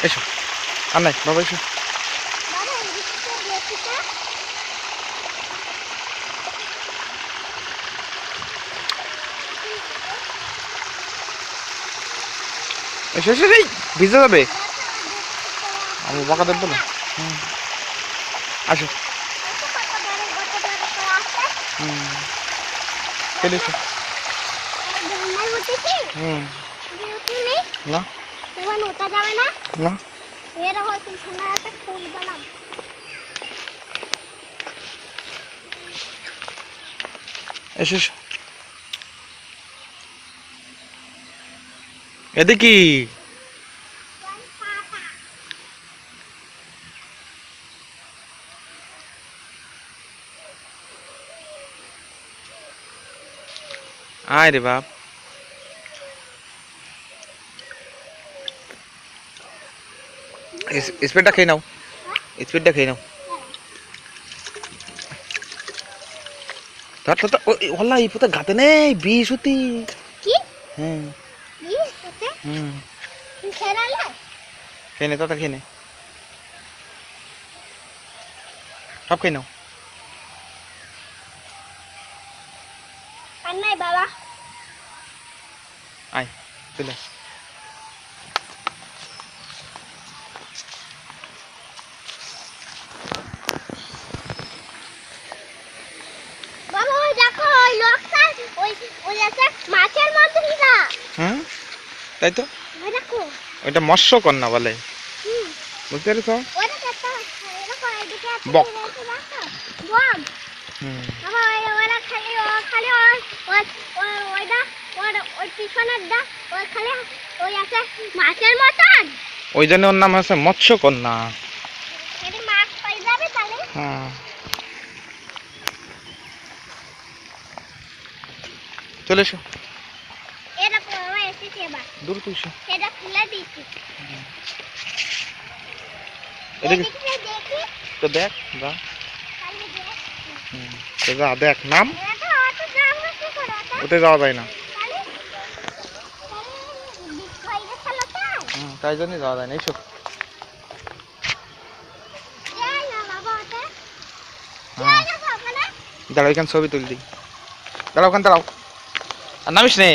এসো আর নাই বাবা এসো এসো এসো এই ভিজে যাবে আমি বকা দেবো না আসো চলে এসো না না এসো এসো এদিকে আয় রে বাপ স্পিডটা খেয়ে নাও স্পিডটা খেয়ে নাও ধর ধর ওলা এই পোতা গাতে নেই বিষ হতি কি হুম বিষ হতে হুম খেলালে খেয়ে নে তাতা খেয়ে নে সব খেয়ে নাও আর নাই বাবা আয় চলে বাবা ওই দেখো ওই লোকটা ওই আছে মাছের মতনই না হুম তাই তো ওই দেখো ওইটা মৎস্যকন্যা বলে বুঝতে পেরেছো ওইটা দেখো এরকম এদিকে আছে বক। বক হুম বাবা ওরা খালি ওই পিছনের দা ওই খালি ওই আছে মাছের মতন ওই জন্য ওর নাম আছে মৎস্যকন্যা যদি মাছ পাই যাবে তাহলে হ্যাঁ চলে এসো এটা বাবা এসেছে এবার দূর তুই এসো এটা খুলে দিচ্ছি এদিকে দেখি তো দেখ যা খালি দেখ তো যা দেখ নাম এটা অত যাবো কি করে এটা ওতে যাওয়া যায় না খালি বিস্কুট খেলা তো তাই জন্যই যাওয়া যায় না এসো যাই না বাবা ওটা হ্যাঁ যাই না বাবা না দাঁড়াও এখানে ছবি তুল দিই দাঁড়াও ওখানে দাঁড়াও আর নামিস নে